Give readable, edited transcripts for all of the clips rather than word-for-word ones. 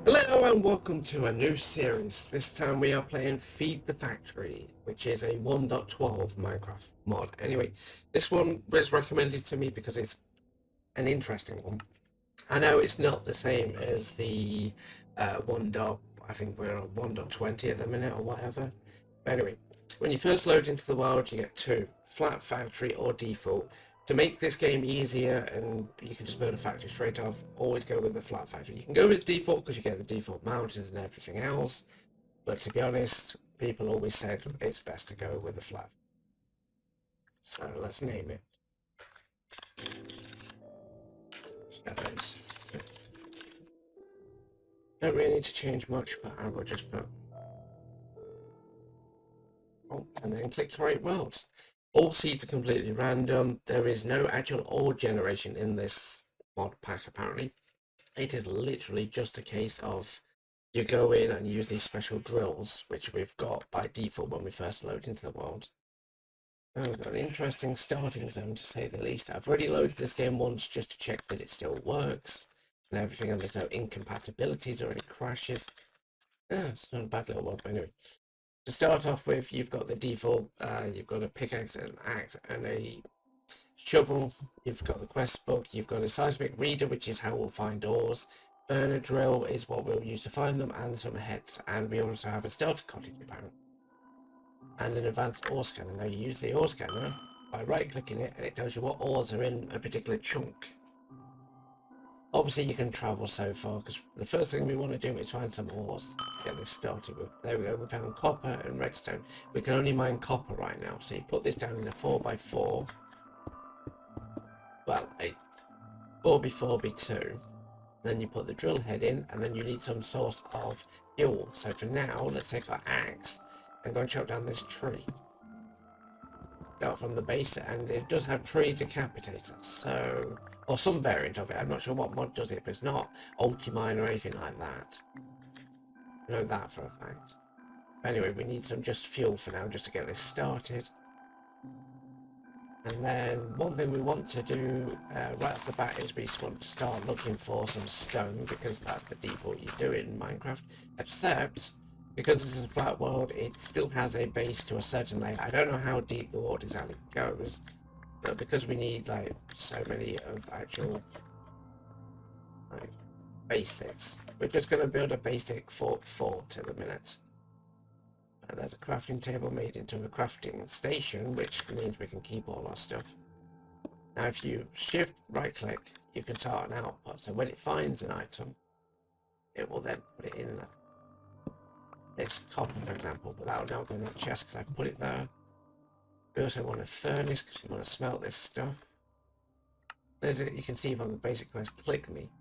Hello and welcome to a new series. This time we are playing Feed the Factory, which is a 1.12 Minecraft mod. Anyway, this one was recommended to me because it's an interesting one. I know it's not the same as the 1. I think we're on 1.20 at the minute or whatever. But anyway, when you first load into the world, you get two: flat factory or default. To make this game easier and you can just build a factory straight off, always go with the flat factory. You can go with default because you get the default mountains and everything else, but to be honest, people always said it's best to go with the flat. So let's name it Shadows. Don't really need to change much, but I will just put and then click create worlds. All seeds are completely random. There is no actual ore generation in this mod pack apparently. It is literally just a case of you go in and use these special drills, which we've got by default when we first load into the world. Oh, we've got an interesting starting zone to say the least. I've already loaded this game once just to check that it still works and everything, and there's no incompatibilities or any crashes. It's not a bad little one, but anyway. To start off with, you've got the default, you've got a pickaxe and an axe and a shovel, you've got the quest book, you've got a seismic reader, which is how we'll find ores, burner drill is what we'll use to find them, and some heads, and we also have a starter cottage apparently, and an advanced ore scanner. Now you use the ore scanner by right clicking it and it tells you what ores are in a particular chunk. Obviously you can travel so far because the first thing we want to do is find some ores to get this started with. There we go, we found copper and redstone. We can only mine copper right now, so you put this down in a 4x4, well, a 4x4x2, then you put the drill head in, and then you need some source of fuel. So for now, let's take our axe and go and chop down this tree. Start from the base, and it does have tree decapitator, so, or some variant of it. I'm not sure what mod does it, but it's not Ultimine or anything like that. I know that for a fact. Anyway, we need some just fuel for now, just to get this started. And then one thing we want to do right off the bat is we just want to start looking for some stone, because that's the default you do in Minecraft, except because this is a flat world, it still has a base to a certain layer. I don't know how deep the water exactly goes, but because we need like so many of actual like basics, we're just going to build a basic fort at the minute. And there's a crafting table made into a crafting station, which means we can keep all our stuff. Now if you shift right click, you can start an output, so when it finds an item, it will then put it in there. This copper, for example, but that will now go in that chest because I've put it there. We also want a furnace because we want to smelt this stuff. There's it, you can see from the basic quest, click me.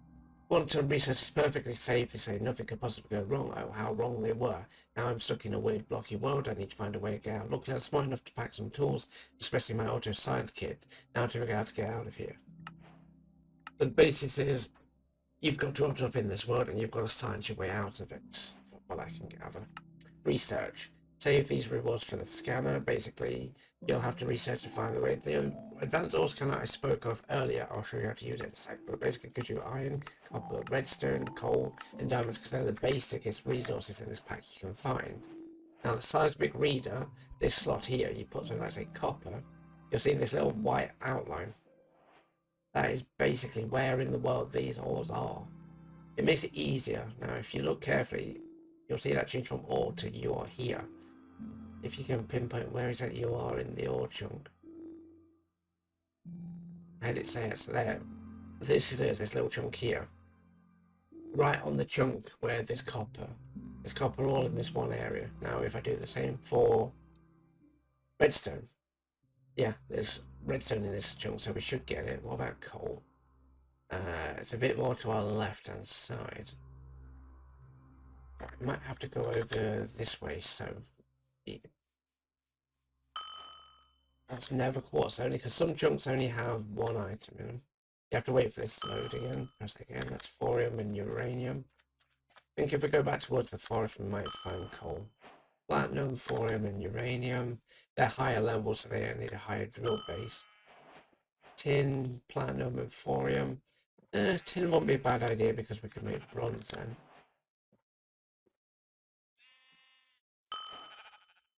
Quantum research is perfectly safe. They say nothing could possibly go wrong. Oh, how wrong they were. Now I'm stuck in a weird blocky world. I need to find a way to get out. Luckily I'm smart enough to pack some tools, especially my auto science kit. Now to figure out how to get out of here. The basis is you've got dropped off in this world and you've got to science your way out of it, from what I can gather. Research. Save these rewards for the scanner. Basically, you'll have to research to find the way. The advanced ore scanner I spoke of earlier, I'll show you how to use it in a sec, but it basically gives you iron, copper, redstone, coal, and diamonds, because they're the basicest resources in this pack you can find. Now the seismic reader, this slot here, you put something like say copper, you'll see this little white outline. That is basically where in the world these ores are. It makes it easier. Now if you look carefully, you'll see that change from ore to you are here. If you can pinpoint where is that you are in the ore chunk. How did it say it's there? This is it, this little chunk here. Right on the chunk where there's copper. There's copper all in this one area. Now if I do the same for redstone. Yeah, there's redstone in this chunk, so we should get it. What about coal? It's a bit more to our left hand side. I might have to go over this way, so that's never quartz only, because some chunks only have one item in them. You have to wait for this to load again. Press again. That's thorium and uranium. I think if we go back towards the forest, we might find coal. Platinum, thorium, and uranium. They're higher levels, so they need a higher drill base. Tin, platinum, and thorium. Tin won't be a bad idea because we can make bronze then.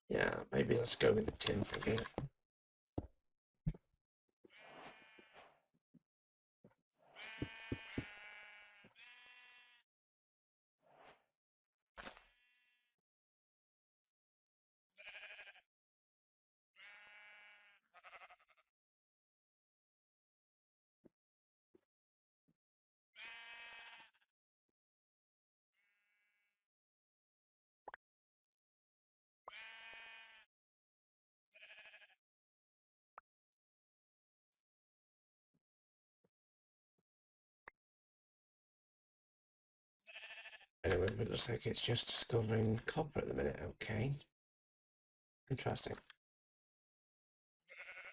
Yeah, maybe let's go with the tin for a minute. Anyway, it looks like it's just discovering copper at the minute. Okay. Interesting.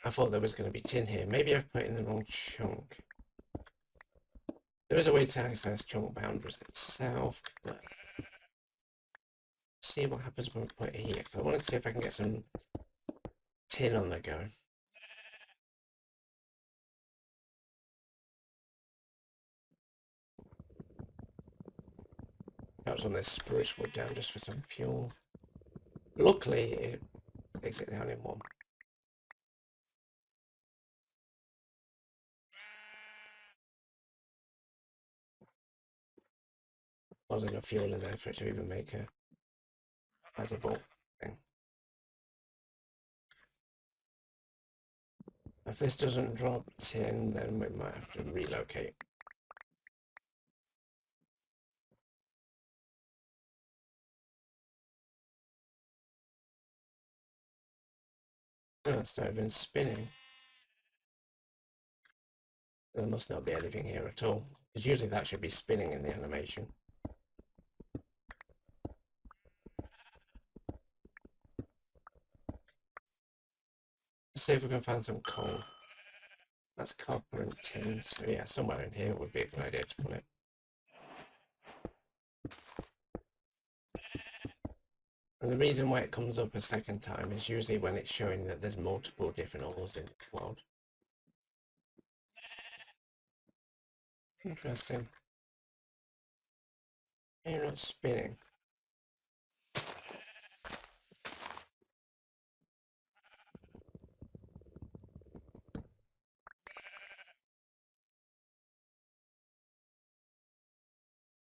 I thought there was going to be tin here. Maybe I've put in the wrong chunk. There is a way to access chunk boundaries itself, but see what happens when we put it here. I wanted to see if I can get some tin on the go. Perhaps on this spruce wood down just for some fuel. Luckily, it takes it down in one. Wasn't enough fuel in there for it to even make a sizable thing. If this doesn't drop tin, then we might have to relocate. Oh, it's not even spinning. There must not be anything here at all. Because usually that should be spinning in the animation. Let's see if we can find some coal. That's copper and tin, so yeah, somewhere in here would be a good idea to put it. And the reason why it comes up a second time is usually when it's showing that there's multiple different ores in the world. Interesting. You're not spinning.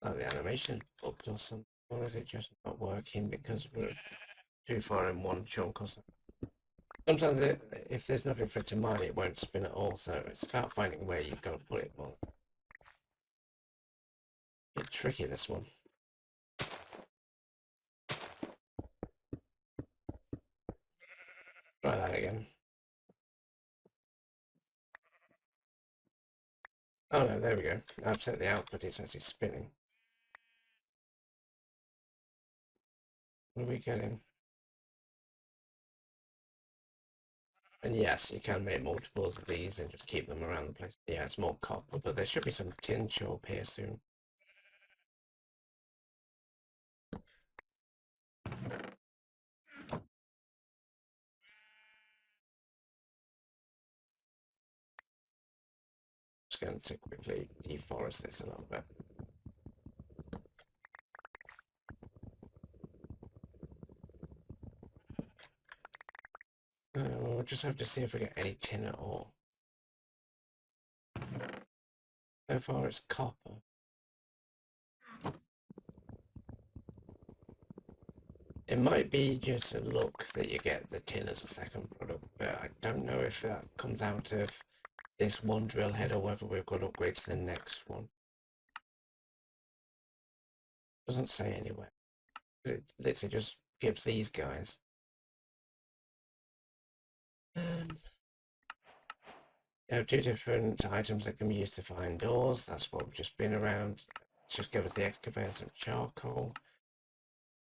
Oh, the animation booked or something. Or is it just not working because we're too far in one chunk or something? Sometimes if there's nothing for it to mine, it won't spin at all, so it's about finding where you've got to put it. Well, a bit tricky, this one. Try that again. Oh no, there we go. I've set the output, it's actually spinning. What are we getting? And yes, you can make multiples of these and just keep them around the place. Yeah, it's more copper, but there should be some tin show up here soon. Just going to quickly deforest this a little bit. We'll just have to see if we get any tin at all. So far it's copper. It might be just a look that you get the tin as a second product, but I don't know if that comes out of this one drill head or whether we've got to upgrade to the next one. Doesn't say anywhere. It literally just gives these guys. You have two different items that can be used to find doors. That's what we've just been around. Let's just give us the excavator some charcoal.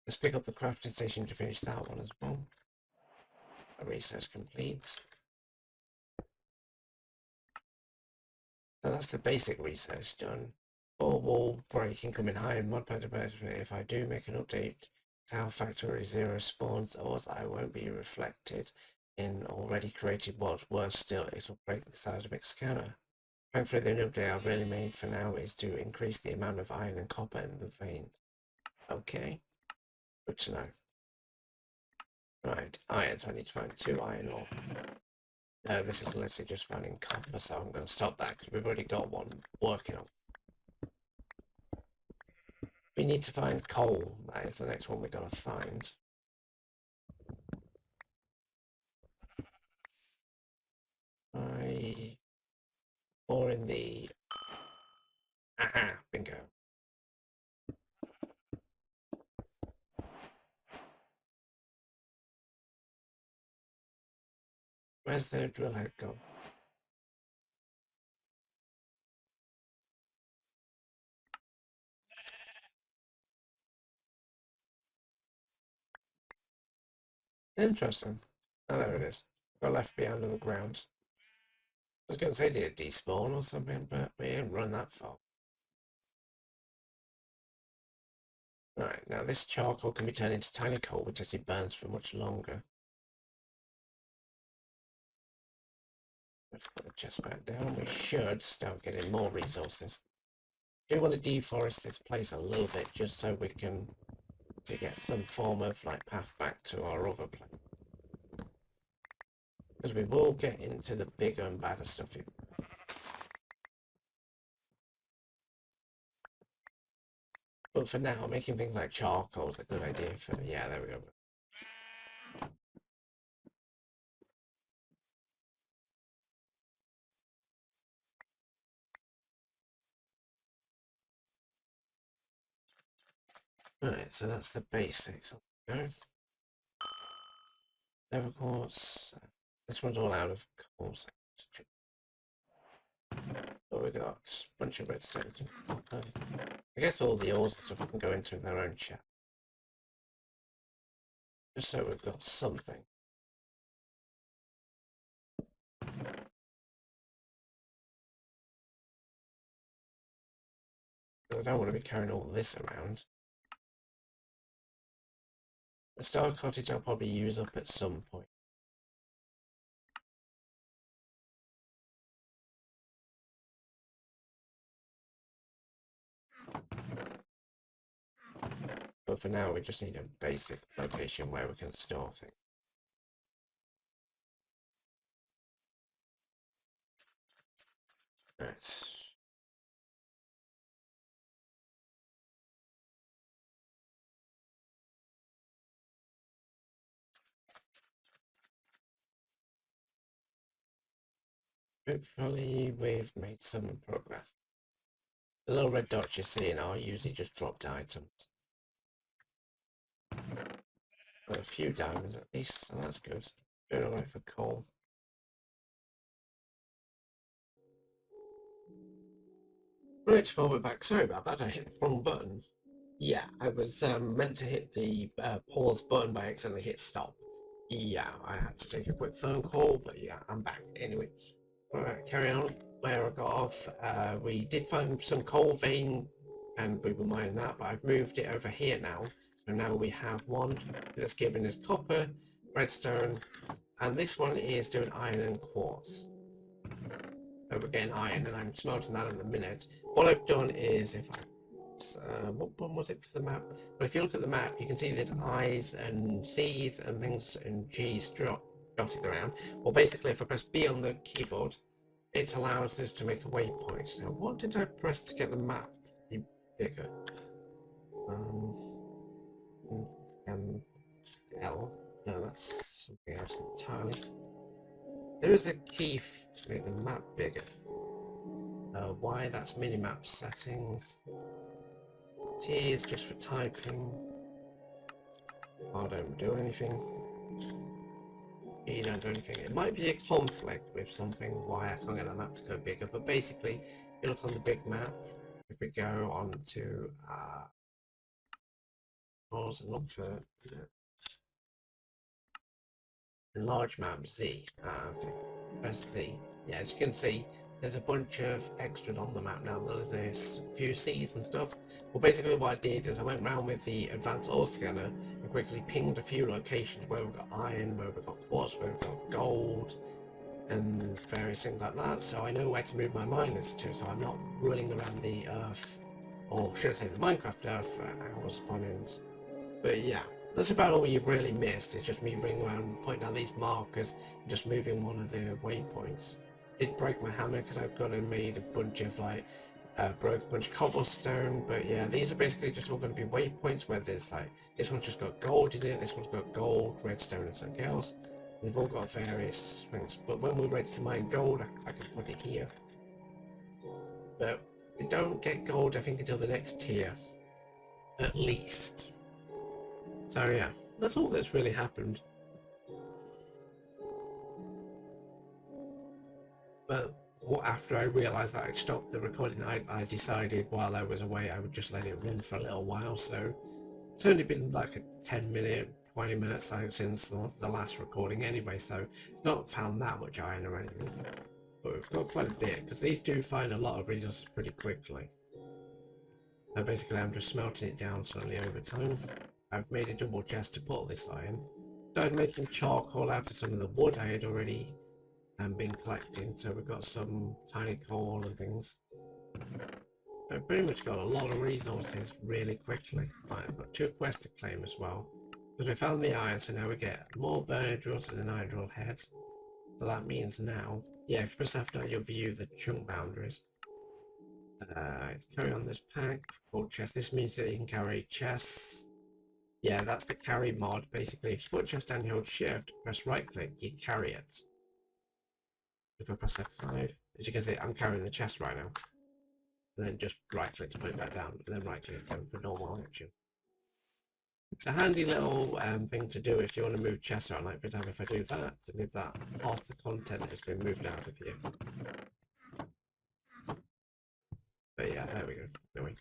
Let's pick up the crafting station to finish that one as well. A research complete. So that's the basic research done. Or wall breaking coming high in Modpack. If I do make an update to how Factory Zero spawns ores, I won't be reflected in already created mods. Worse still, it'll break the seismic scanner. Thankfully, the new update I've really made for now is to increase the amount of iron and copper in the veins. Okay, good to know. Right, iron, so I need to find 2 iron ore. No, this is literally just finding copper, so I'm going to stop that because we've already got one working on. We need to find coal. That is the next one we're going to find. Or in the... Aha, bingo. Where's the drill head gone? Interesting. Oh, there it is. Got left behind on the ground. I was going to say did it despawn or something, but we didn't run that far. Right, now this charcoal can be turned into tiny coal, which actually burns for much longer. Let's put the chest back down. We should start getting more resources. I do want to deforest this place a little bit, just so we can get some form of like path back to our other place. Because we will get into the bigger and badder stuff here. But for now, making things like charcoal is a good idea for... Yeah, there we go. Alright, so that's the basics. Okay. Level quartz. This one's all out of coal. But we got a bunch of redstone. I guess all the ores and stuff can go into their own chat. Just so we've got something. I don't want to be carrying all this around. The star cottage I'll probably use up at some point. But for now we just need a basic location where we can store things. Right. Hopefully we've made some progress. The little red dots you're seeing are usually just dropped items. Got a few diamonds at least, so that's good. Doing alright for coal. Right, well we're back. Sorry about that, I hit the wrong button. Yeah, I was meant to hit the pause button by accidentally hit stop. Yeah, I had to take a quick phone call, but yeah, I'm back. Anyway, alright, carry on. Where I got off, we did find some coal vein, and we were mining that, but I've moved it over here now. So now we have one that's giving us copper, redstone, and this one is doing iron and quartz. So we're getting iron, and I'm smelting that in a minute. What I've done is, if I what one was it for the map? But if you look at the map, you can see there's I's and C's and things and G's dotted around. Well, basically, if I press B on the keyboard, it allows us to make a waypoint. Now, what did I press to get the map to be bigger? L. No, that's something else entirely. There is a key to make the map bigger. Y, that's minimap settings. T is just for typing. I don't do anything. E don't do anything. It might be a conflict with something why I can't get that map to go bigger, but basically, if you look on the big map, if we go on to and look for large map Z. Okay. Press Z. Yeah, as you can see, there's a bunch of extras on the map now. There's a few C's and stuff. Well, basically what I did is I went around with the advanced ore scanner and quickly pinged a few locations where we've got iron, where we've got quartz, where we've got gold, and various things like that. So I know where to move my miners to, so I'm not rolling around the Earth, or should I say the Minecraft Earth, for hours upon end. But yeah, That's about all you've really missed. It's just me running around pointing out these markers, and just moving one of the waypoints. It broke my hammer because I've gone and made a bunch of like broke a bunch of cobblestone. But yeah, these are basically just all going to be waypoints where there's like this one's just got gold in it, this one's got gold, redstone, and something else. They've all got various things. But when we're ready to mine gold, I can put it here. But we don't get gold, I think, until the next tier, at least. So yeah, that's all that's really happened. But after I realised that I'd stopped the recording, I decided while I was away I would just let it run for a little while. So it's only been like a 10-minute, 20 minutes since the last recording anyway, so it's not found that much iron or anything. But we've got quite a bit, because these do find a lot of resources pretty quickly. So basically I'm just smelting it down slowly over time. I've made a double chest to put this iron. Started making charcoal out of some of the wood I had already been collecting, so we've got some tiny coal and things. I've pretty much got a lot of resources really quickly. Right, I've got 2 quests to claim as well. Because we found the iron, so now we get more burner drills and an iron drill head. So that means now, yeah, if you press F you'll view the chunk boundaries. It's carry on this pack, gold chest. This means that you can carry chests. Yeah, that's the carry mod. Basically, if you put a chest down, you hold shift, press right click, you carry it. If I press F5, as you can see, I'm carrying the chest right now. And then just right click to put it back down, and then right click again for normal action. It's a handy little thing to do if you want to move chests around. Like for example, if I do that, to move that, half the content has been moved out of here. But yeah, there we go. Anyway.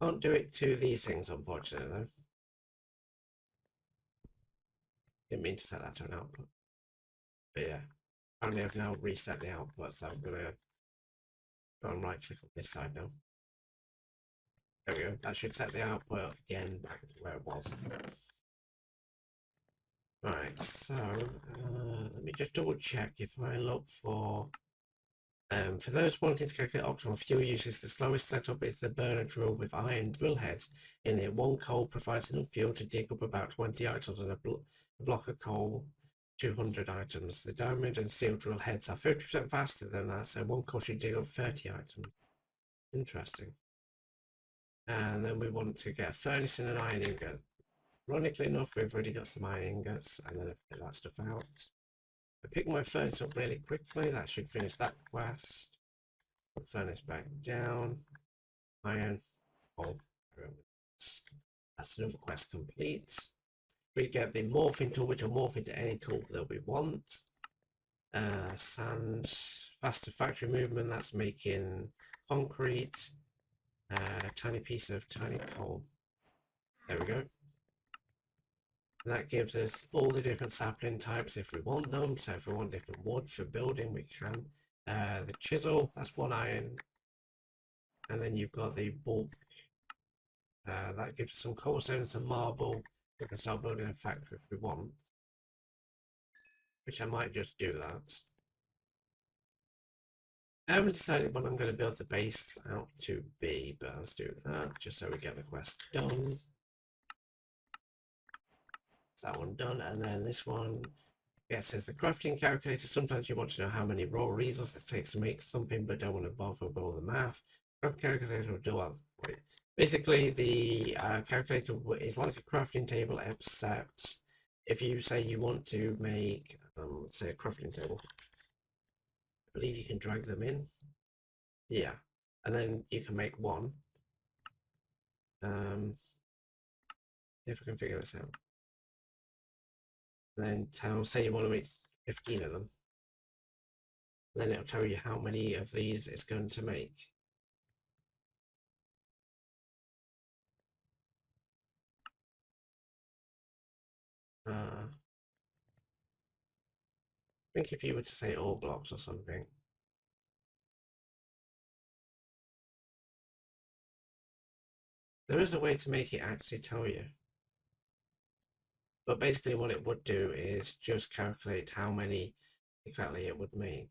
Can't do it to these things, unfortunately, though. Didn't mean to set that to an output. But yeah, apparently I've now reset the output, so I'm going to go and right click on this side now. There we go. That should set the output again back to where it was. Right, so let me just double check if I look for those wanting to calculate optimal fuel usage, the slowest setup is the burner drill with iron drill heads. In it, 1 coal provides enough fuel to dig up about 20 items, and a block of coal 200 items. The diamond and steel drill heads are 50% faster than that, so 1 coal should dig up 30 items. Interesting. And then we want to get a furnace and an iron ingot. Ironically enough, we've already got some iron ingots, and then get that stuff out. I pick my furnace up really quickly. That should finish that quest. Put furnace back down. Iron. Oh, that's another quest complete. We get the morphing tool, which will morph into any tool that we want. Sand. Faster factory movement. That's making concrete. Tiny piece of tiny coal. There we go. And that gives us all the different sapling types if we want them. So if we want different wood for building, we can. The chisel, that's 1 iron. And then you've got the bulk. That gives us some cobblestone and some marble. We can start building a factory if we want. Which I might just do that. I haven't decided what I'm going to build the base out to be, but let's do that just so we get the quest done. That one done, and then this one, yeah, it says the crafting calculator. Sometimes you want to know how many raw resources it takes to make something, but don't want to bother with all the math. Craft calculator will do that for you. Basically, the calculator is like a crafting table, except if you say you want to make, let's say, a crafting table, I believe you can drag them in. Yeah, and then you can make one. If I can figure this out. And then say you want to make 15 of them. Then it'll tell you how many of these it's going to make. I think if you were to say all blocks or something. There is a way to make it actually tell you. But basically what it would do is just calculate how many exactly it would make.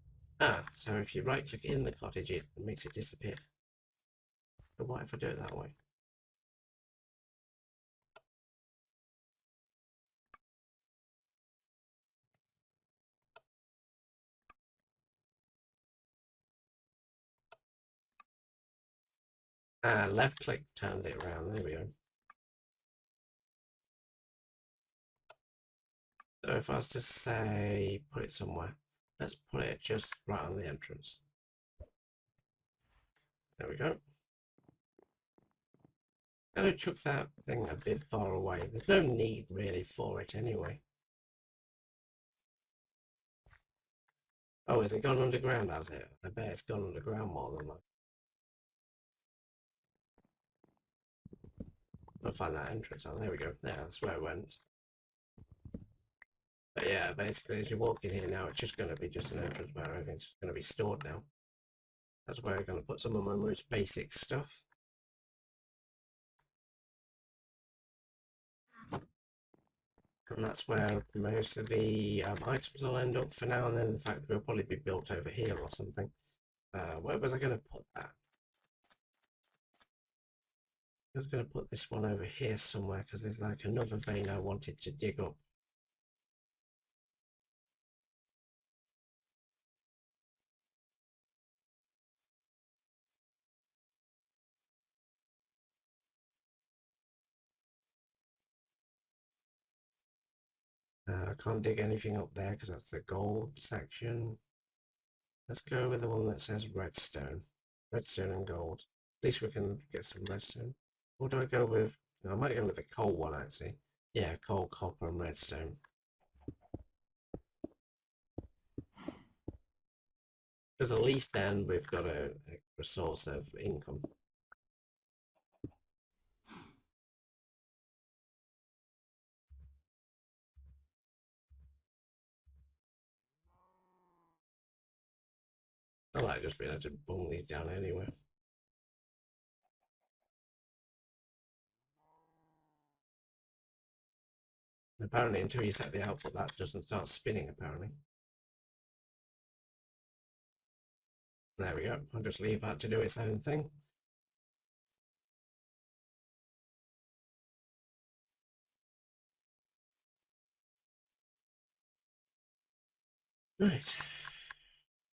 Ah, so if you right click in the cottage, it makes it disappear. But what if I do it that way? Ah, left click turns it around. There we go. So if I was to say put it somewhere, let's put it just right on the entrance. There we go. I'm going to chuck that thing a bit far away. There's no need really for it anyway. Oh, has it gone underground, has it? I bet it's gone underground more than that. I'll find that entrance. Oh, there we go. There, that's where it went. But yeah, basically, as you walk in here now, it's just going to be just an entrance where everything's just going to be stored now. That's where I'm going to put some of my most basic stuff. And that's where most of the items will end up for now, and then the factory will probably be built over here or something. Where was I going to put that? I was going to put this one over here somewhere because there's like another vein I wanted to dig up. I can't dig anything up there because that's the gold section. Let's go with the one that says redstone. Redstone and gold. At least we can get some redstone. What do I go with? No, I might go with the coal one actually. Yeah, coal, copper and redstone. Because at least then we've got a source of income. I like just being able to bung these down anyway. And apparently until you set the output that doesn't start spinning apparently. There we go. I'll just leave that to do its own thing. Right.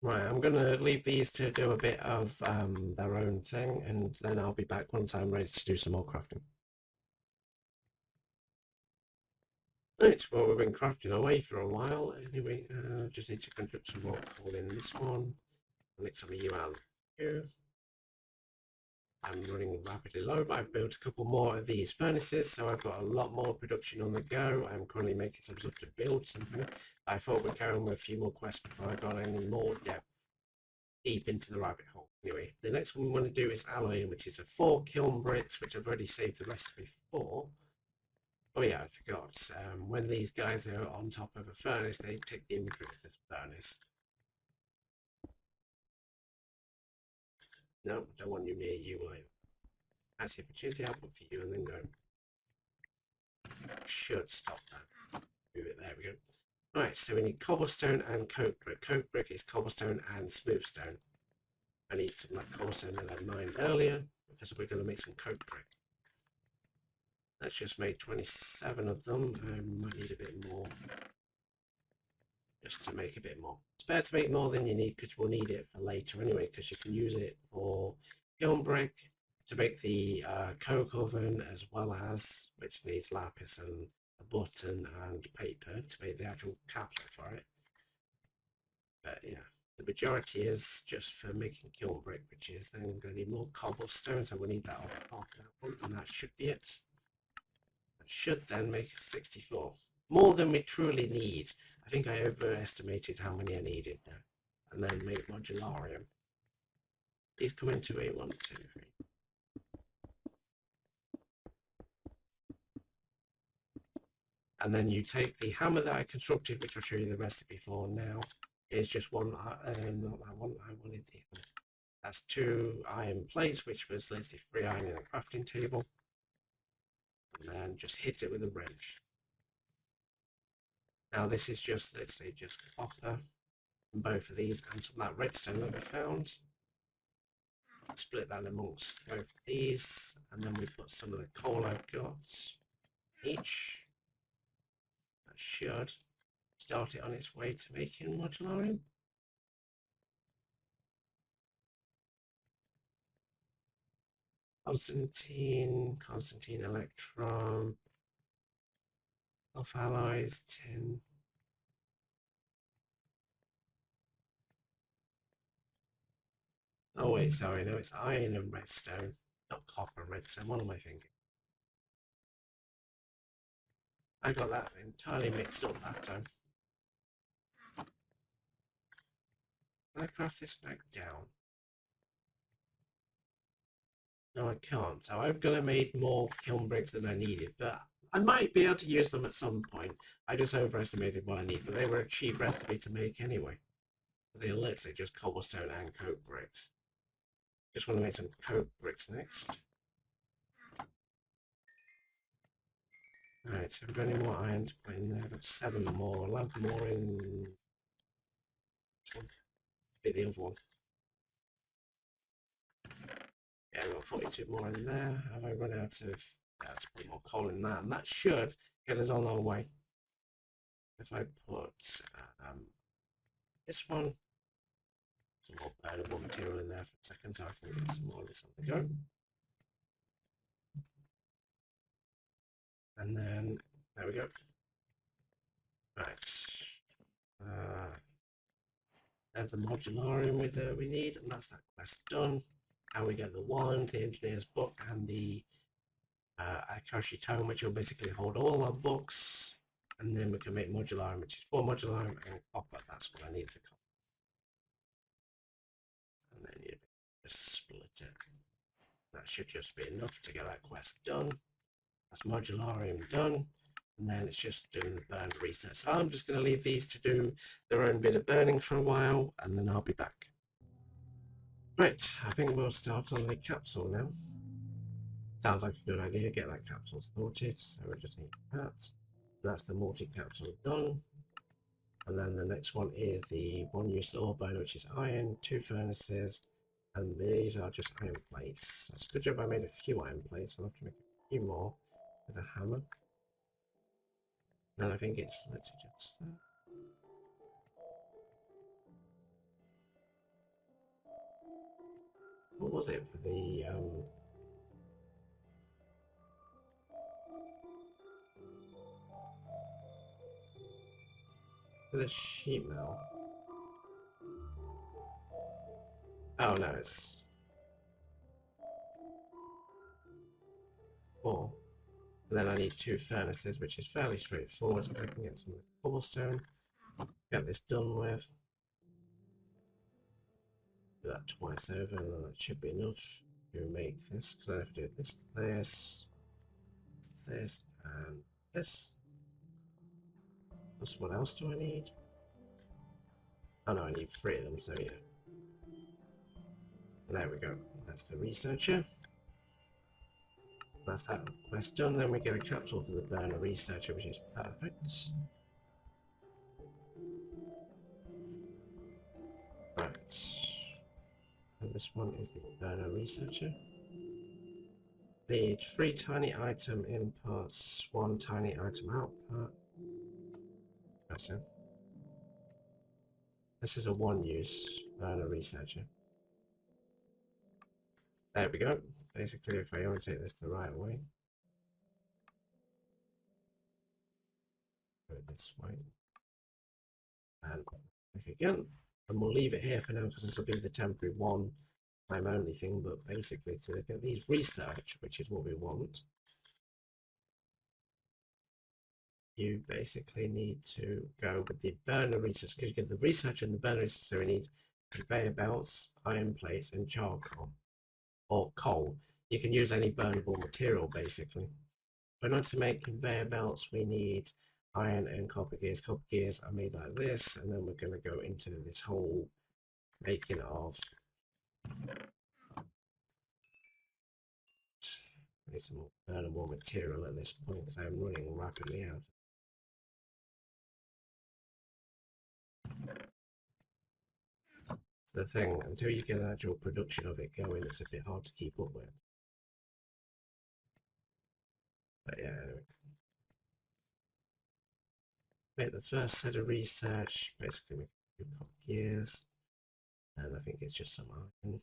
Right, I'm going to leave these to do a bit of their own thing, and then I'll be back once I'm ready to do some more crafting. Right, well, we've been crafting away for a while. Anyway, just need to construct some more coal in this one. Make some of you out here. I'm running rapidly low, but I've built a couple more of these furnaces, so I've got a lot more production on the go. I'm currently making some stuff to build something. I thought we'd carry on with a few more quests before I got any more deep into the rabbit hole. Anyway, the next one we want to do is alloying, which is a 4 kiln bricks, which I've already saved the recipe for. Oh yeah, I forgot. When these guys are on top of a furnace, they take the inventory of the furnace. No, don't want you near you. Actually, if I change the output for you and then go, should stop that. Move it. There we go. Right, so we need cobblestone and coke brick. Coke brick is cobblestone and smooth stone. I need some like cobblestone that I mined earlier because we're going to make some coke brick. That's just made 27 of them. I might need a bit more. Just to make a bit more. It's better to make more than you need because we'll need it for later anyway, because you can use it for kiln brick to make the coke oven, as well as, which needs lapis and a button and paper to make the actual capsule for it. But yeah, the majority is just for making kiln brick, which is then going to need more cobblestone, so we'll need that off that one, and that should be it. That should then make 64. More than we truly need. I think I overestimated how many I needed there. And then make modularium. These come into a 1, 2, 3. And then you take the hammer that I constructed, which I'll show you the recipe for now. Is just one, not that one, I wanted the other. That's 2 iron plates, which was literally 3 iron in a crafting table. And then just hit it with a wrench. Now this is just, let's say, just copper. both of these and some of that redstone that we found. Split that amongst both of these, and then we put some of the coal I've got each. That should start it on its way to making modularium. Constantine electron, off alloys, tin. Oh wait, sorry, no, it's iron and redstone, not copper and redstone. What am I thinking? I got that entirely mixed up that time. Can I craft this back down? No, I can't. So I've got to make more kiln bricks than I needed, but I might be able to use them at some point. I just overestimated what I need, but they were a cheap recipe to make anyway. They're literally just cobblestone and coke bricks. Just want to make some coke bricks next. Alright, so we've got any more iron to put in there? I've got 7 more. I'll have more in this one. Be the other one. Yeah, I've got 42 more in there. Have I run out of... Yeah, let's put more coal in that. And that should get us on our way. If I put this one, some more burnable material in there for a second so I can get some more of this on the go. And then, there we go. Right. There's the modularium we need, and that's that quest done. And we get the wand, the engineer's book, and the Akashi tome, which will basically hold all our books. And then we can make modularium, which is 4 modularium and copper. That's what I need for copper. And then you just split it. That should just be enough to get that quest done. That's modularium done. And then it's just doing the burn reset. So I'm just going to leave these to do their own bit of burning for a while, and then I'll be back. Right, I think we'll start on the capsule now. Sounds like a good idea, get that capsule sorted. So we just need that. That's the multi-capsule done. And then the next one is the one-use ore burner, which is iron, 2 furnaces, and these are just iron plates. That's a good job I made a few iron plates. I'll have to make a few more with a hammer. And I think it's, let's adjust that. What was it for the sheet mill? Oh no, it's 4. And then I need 2 furnaces, which is fairly straightforward. If I can get some cobblestone, get this done with. Do that twice over, and that should be enough to make this, because I have to do this, and this. What else do I need? Oh no, I need 3 of them, so yeah. There we go. That's the researcher. That's that quest done. Then we get a capsule for the burner researcher, which is perfect. Right. And this one is the burner researcher. Need 3 tiny item inputs, 1 tiny item output. That's it. This is a one-use burner researcher. There we go. Basically, if I orientate this the right way, go this way, and click again, and we'll leave it here for now because this will be the temporary one time only thing. But basically, to get these research, which is what we want, you basically need to go with the burner research, because you get the research and the burner research, so we need conveyor belts, iron plates, and charcoal or coal. You can use any burnable material basically. But in order to make conveyor belts, we need iron and copper gears. Copper gears are made like this, and then we're going to go into this whole making of need some more burnable material at this point because I'm running rapidly out. the thing. Until you get an actual production of it going, it's a bit hard to keep up with. But yeah, anyway. Make the first set of research, basically make a few copiers, and I think it's just some iron.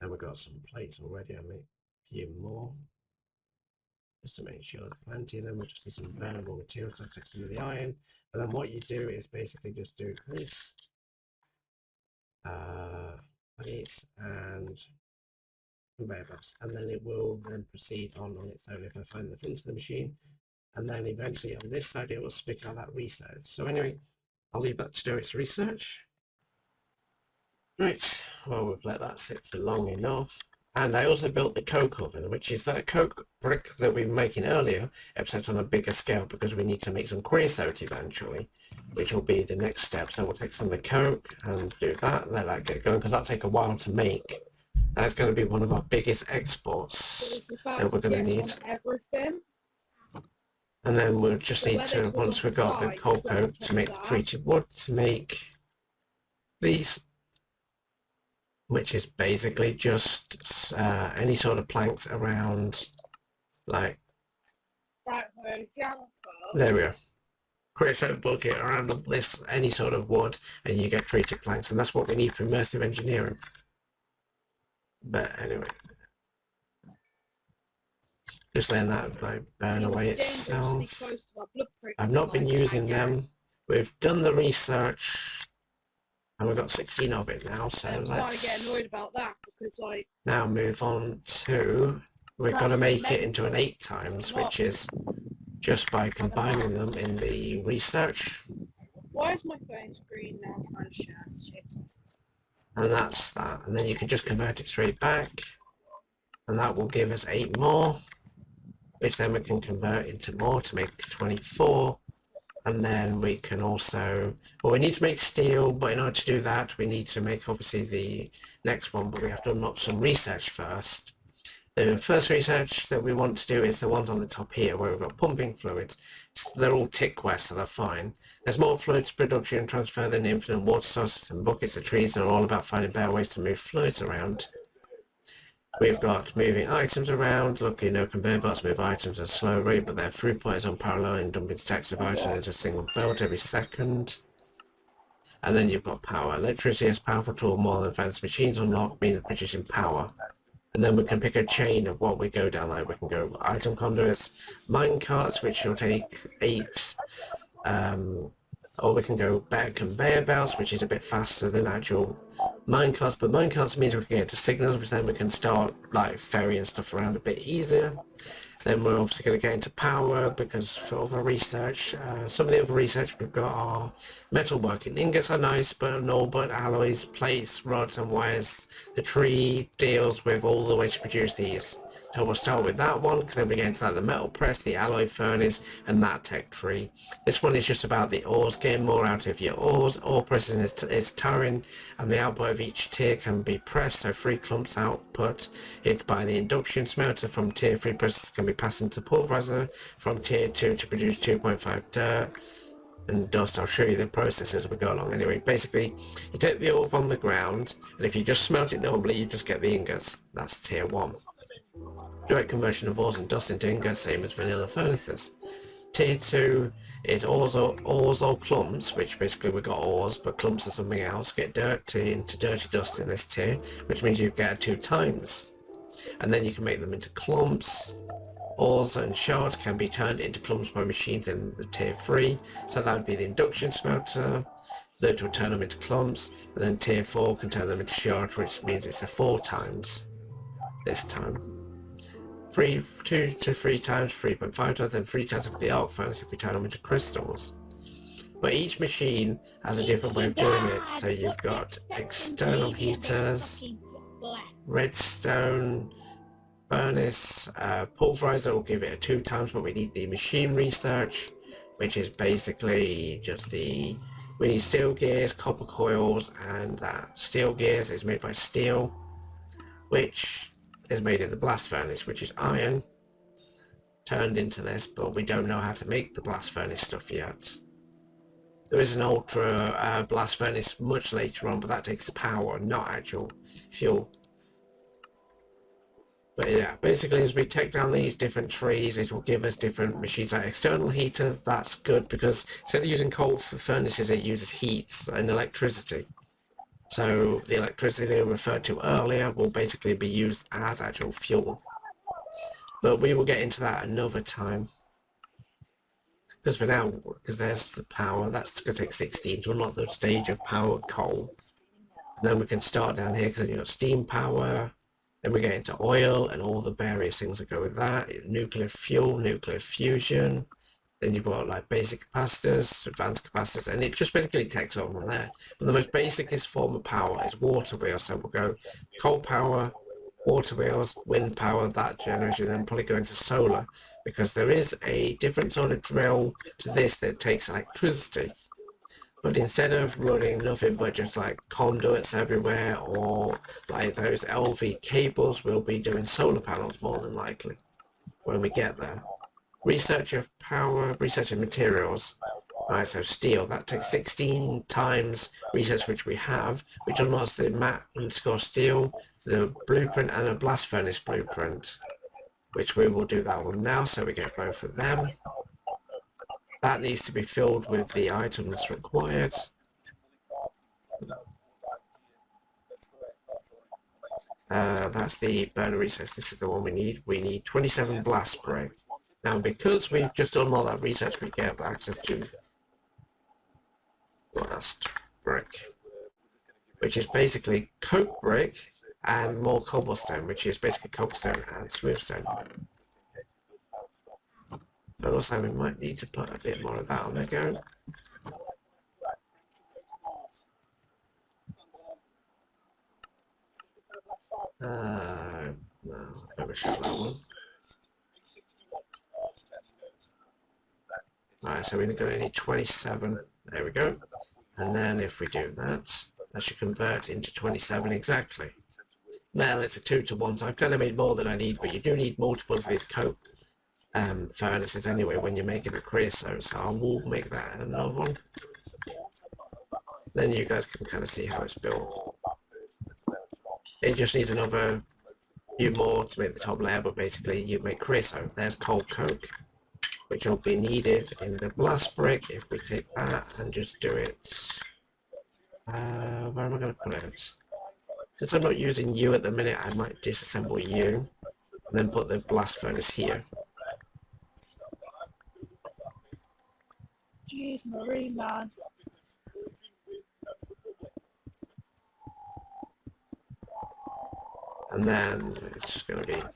And we've got some plates already. I'll make a few more just to make sure there's plenty. And then we'll just need some burnable materials. I'll take some of the iron. And then what you do is basically just do this, plates and conveyor belts, and then it will then proceed on its own if I find the front of the machine. And then eventually on this side it will spit out that research. So anyway, I'll leave that to do its research. Right, well, we've let that sit for long enough. And I also built the coke oven, which is that coke brick that we were making earlier, except on a bigger scale, because we need to make some creosote eventually, which will be the next step. So we'll take some of the coke and do that, let that get going, because that'll take a while to make. That's going to be one of our biggest exports that we're going to need. Everything. And then we'll just need to, once we've got the coal coke, to make the treated wood, to make these, which is basically just any sort of planks around, like, there we go. Creosote bucket around this, any sort of wood, and you get treated planks, and that's what we need for immersive engineering. But anyway, just letting that like burn away itself. I've not been using them. We've done the research, and we've got 16 of it now. So let's get annoyed about that because now move on to. We're going to make it into an 8 times, which is just by combining them in the research. Why is my phone screen now trying to share shit? And that's that. And then you can just convert it straight back. And that will give us 8 more, which then we can convert into more to make 24. And then we can also, well, we need to make steel, but in order to do that, we need to make obviously the next one, but we have to unlock some research first. The first research that we want to do is the ones on the top here, where we've got pumping fluids. So they're all tick quests, so they're fine. There's more fluids production and transfer than infinite water sources and buckets of trees, and are all about finding better ways to move fluids around. We've got moving items around. Luckily, no conveyor belts move items at a slow rate, but their throughput is unparalleled in dumping stacks of items into a single belt every second. And then you've got power. Electricity is a powerful tool, more than advanced machines unlock, means producing power. And then we can pick a chain of what we go down, like we can go item conduits, mine carts, which will take 8, or we can go back conveyor belts, which is a bit faster than actual mine carts, but mine carts means we can get to signals, which then we can start like ferrying stuff around a bit easier. Then we're obviously going to get into power, because for other research, some of the other research we've got are metalworking. Ingots are nice, but no, but alloys, plates, rods and wires. The tree deals with all the ways to produce these. So we'll start with that one, because then we get into like the metal press, the alloy furnace, and that tech tree. This one is just about the ores, getting more out of your ores. Ore pressing is tiring, and the output of each tier can be pressed, so 3 clumps output it by the induction smelter from tier 3 presses can be passed into pulverizer from tier 2 to produce 2.5 dirt and dust. I'll show you the process as we go along. Anyway, basically, you take the ore from the ground, and if you just smelt it normally, you just get the ingots. That's tier 1. Direct conversion of ores and dust into ingots, same as vanilla furnaces. Tier 2 is ores or clumps, which basically we've got ores, but clumps are something else. Get dirty into dirty dust in this tier, which means you get 2 times. And then you can make them into clumps. Ores and shards can be turned into clumps by machines in the tier 3, so that would be the induction smelter. That would turn them into clumps, and then tier 4 can turn them into shards, which means it's a 4 times this time. 2 to 3 times, 3.5 times, then 3 times with the arc furnace if we turn them into crystals. But each machine has a different way of doing it, so you've got external heaters, redstone, furnace, pulverizer will give it a 2 times, but we need the machine research, which is basically just we need steel gears, copper coils, and that steel gears is made by steel, which is made in the blast furnace, which is iron turned into this, but we don't know how to make the blast furnace stuff yet. There is an ultra blast furnace much later on, but that takes power, not actual fuel. But yeah, basically as we take down these different trees, it will give us different machines. Like external heater, that's good because instead of using coal furnaces, it uses heat and electricity. So the electricity they referred to earlier will basically be used as actual fuel. But we will get into that another time. Because for now, because there's the power, that's going to take 16 to unlock the stage of power coal. And then we can start down here because you've got steam power. Then we get into oil and all the various things that go with that. Nuclear fuel, nuclear fusion. Then you've got like basic capacitors, advanced capacitors, and it just basically takes over from there. But the most basicest form of power is water wheels. So we'll go coal power, water wheels, wind power, that generation, then probably go into solar, because there is a different sort of drill to this that takes electricity. But instead of running nothing but just like conduits everywhere or like those LV cables, we'll be doing solar panels more than likely when we get there. Research of power, research of materials. Alright, so steel, that takes 16 times research which we have, which unlocks the mat underscore steel, the blueprint and a blast furnace blueprint, which we will do that one now, so we get both of them. That needs to be filled with the items required. That's the burner research. This is the one we need. We need 27 blast brick. Now, because we've just done all that research, we get access to blast brick, which is basically coke brick and more cobblestone, which is basically cobblestone and smoothstone. But also we might need to put a bit more of that on the go. No, never shot that one. Alright, so we're going to need 27. There we go. And then if we do that, that should convert into 27 exactly. Well, it's a 2 to 1, so I've kind of made more than I need, but you do need multiples of these coke furnaces anyway when you're making a creosote, so I will make that another one. Then you guys can kind of see how it's built. It just needs another few more to make the top layer, but basically you make creosote. There's cold coke, which will be needed in the blast brick if we take that and just do it. Where am I going to put it? Since I'm not using you at the minute, I might disassemble you and then put the blast furnace here. Jeez, Marie, man. And then it's just going to be... And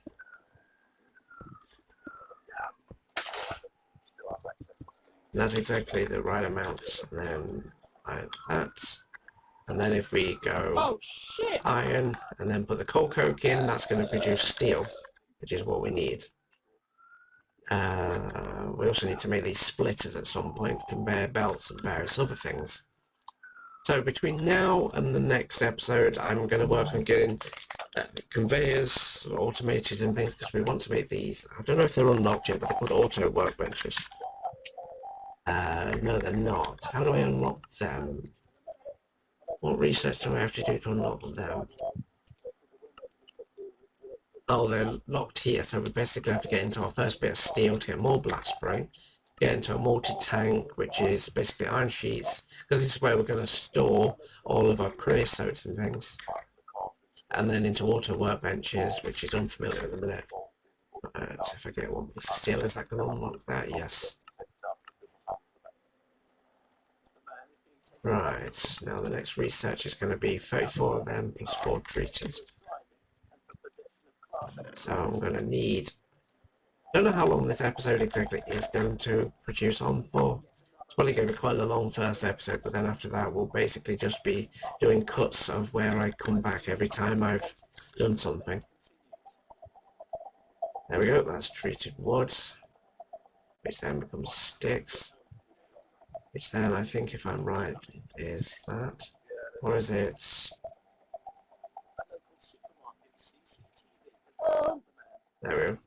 that's exactly the right amount. And then like that. And then if we go iron and then put the coal coke in, that's going to produce steel, which is what we need. We also need to make these splitters at some point, conveyor belts and various other things. So between now and the next episode, I'm going to work on getting conveyors automated and things, because we want to make these. I don't know if they're unlocked yet, but they're called auto workbenches. No, they're not. How do I unlock them? What research do I have to do to unlock them? Oh, they're locked here, so we basically have to get into our first bit of steel to get more blast spray, get into a multi-tank, which is basically iron sheets, because this is where we're going to store all of our creosote and things, and then into auto workbenches, which is unfamiliar at the minute. Right, if I get one piece of steel, is that going to unlock that? Yes. Right, now the next research is going to be 34 of them plus 4 treated. So I'm going to need... I don't know how long this episode exactly is going to produce on for. It's probably going to be quite a long first episode, but then after that we'll basically just be doing cuts of where I come back every time I've done something. There we go, that's treated wood, which then becomes sticks. Which then, I think, if I'm right, is that, or is it? There we go.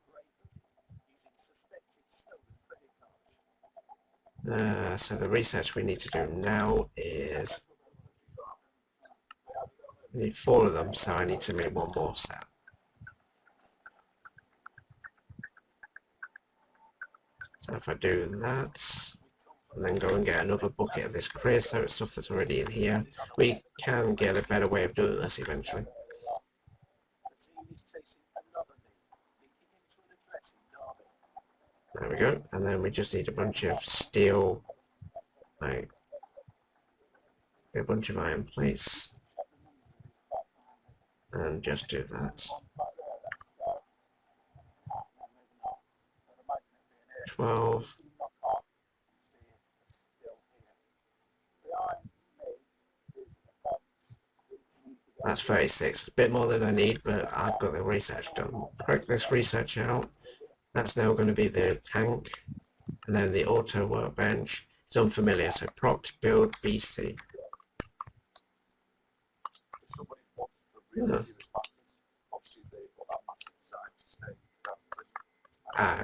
So the research we need to do now is we need 4 of them, so I need to make 1 more set. So if I do that, and then go and get another bucket of this creosote stuff that's already in here, we can get a better way of doing this eventually. There we go, and then we just need a bunch of steel, like a bunch of iron plates, and just do that. 12. That's 36. It's a bit more than I need, but I've got the research done. Crack this research out. That's now going to be the tank, and then the auto workbench. It's unfamiliar, so proct build BC. Yeah.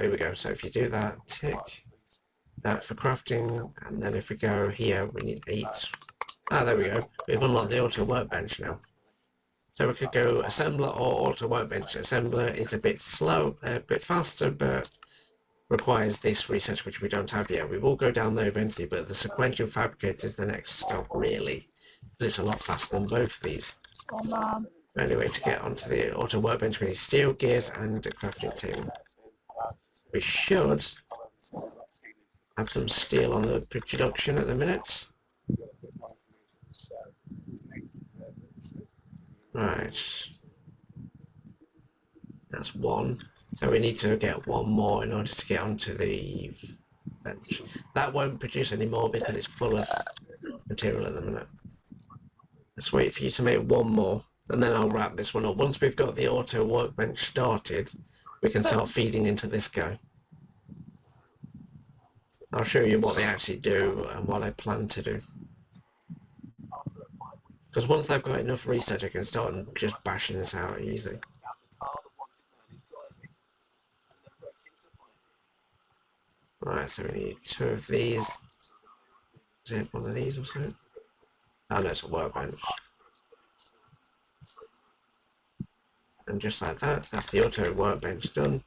Here we go. So if you do that, tick that for crafting, and then if we go here, we need 8. There we go. We've unlocked the auto workbench now. So we could go assembler or auto workbench. Assembler is a bit slow, a bit faster, but requires this research, which we don't have yet. We will go down there eventually, but the sequential fabricator is the next stop, really. But it's a lot faster than both of these. Anyway, to get onto the auto workbench, we need steel, gears, and a crafting table. We should have some steel on the production at the minute. Right. That's 1. So we need to get 1 more in order to get onto the bench. That won't produce any more because it's full of material at the minute. Let's wait for you to make 1 more, and then I'll wrap this one up. Once we've got the auto workbench started, we can start feeding into this guy. I'll show you what they actually do and what I plan to do. Because once I've got enough research, I can start just bashing this out easy. Right, so we need 2 of these. Is it one of these or something? Oh no, it's a workbench. And just like that, that's the auto workbench done.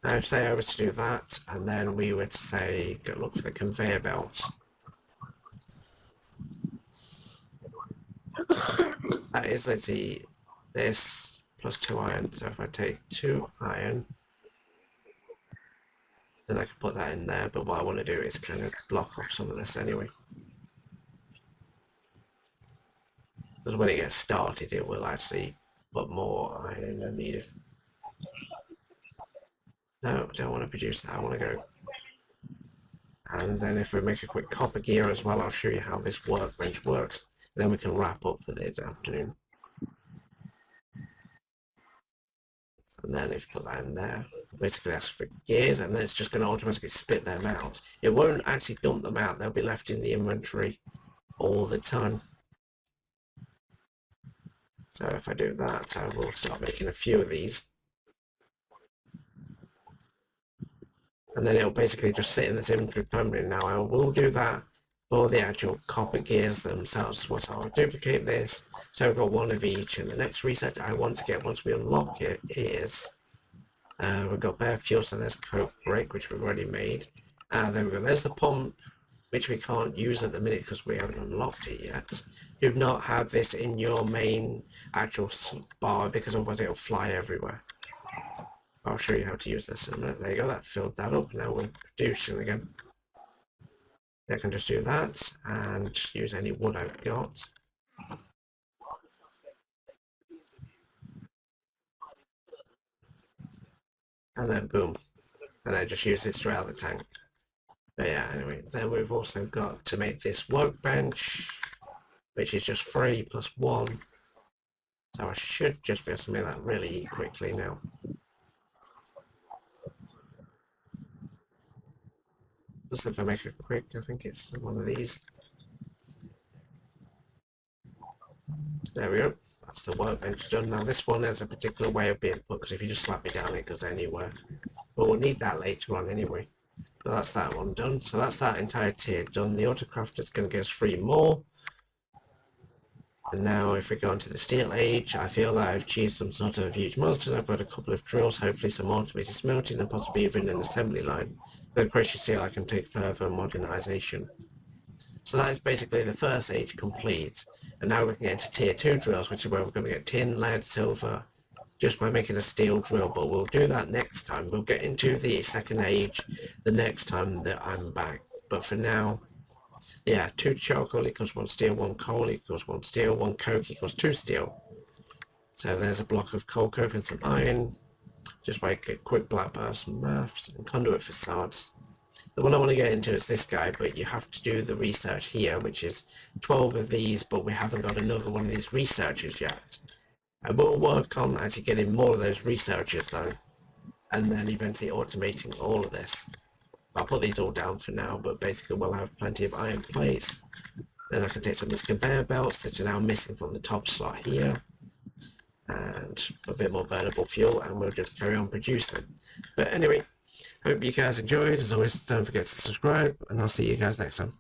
Now say I was to do that, and then we would say, go look for the conveyor belt. That is, let's see, this plus 2 iron. So if I take 2 iron, then I can put that in there, but what I want to do is kind of block off some of this anyway. Because when it gets started, it will actually put more iron than needed. No, I don't want to produce that, I want to go. And then if we make a quick copper gear as well, I'll show you how this workbench works. Then we can wrap up for the afternoon. And then if you put that in there, basically that's for gears, and then it's just going to automatically spit them out. It won't actually dump them out, they'll be left in the inventory all the time. So if I do that, I will start making a few of these. And then it'll basically just sit in this inventory permanently. Now I will do that for the actual copper gears themselves. So I'll duplicate this. So we've got 1 of each, and the next research I want to get once we unlock it is we've got bare fuel, so there's coke brake, which we've already made. There we go. There's the pump, which we can't use at the minute because we haven't unlocked it yet. Do not have this in your main actual bar because otherwise it'll fly everywhere. I'll show you how to use this in a minute. There you go, that filled that up. Now we're producing again. I can just do that and use any wood I've got. And then boom. And then just use it straight out of the tank. But yeah, anyway, then we've also got to make this workbench, which is just 3 plus 1. So I should just be able to make that really quickly now. Just if I make it quick, I think it's one of these. There we go. That's the workbench done. Now this one has a particular way of being put, because if you just slap it down, it goes anywhere. But we'll need that later on anyway. So that's that one done. So that's that entire tier done. The autocraft is going to give us 3 more. And now if we go into the steel age, I feel that I've achieved some sort of huge milestone. I've got a couple of drills, hopefully some automated smelting, and possibly even an assembly line. Then precious steel I can take further modernization. So that is basically the first age complete. And now we can get into tier 2 drills, which is where we're going to get tin, lead, silver, just by making a steel drill. But we'll do that next time. We'll get into the second age the next time that I'm back. But for now, yeah, 2 charcoal equals 1 steel, 1 coal equals 1 steel, 1 coke equals 2 steel. So there's a block of coal, coke and some iron. Just by a quick black burst maths and conduit facades. The one I want to get into is this guy, but you have to do the research here, which is 12 of these, but we haven't got another one of these researchers yet. I will work on actually getting more of those researchers though, and then eventually automating all of this. I'll put these all down for now, but basically we'll have plenty of iron plates. Then I can take some of these conveyor belts that are now missing from the top slot here, and a bit more burnable fuel, and we'll just carry on producing. But anyway, hope you guys enjoyed. As always, don't forget to subscribe, and I'll see you guys next time.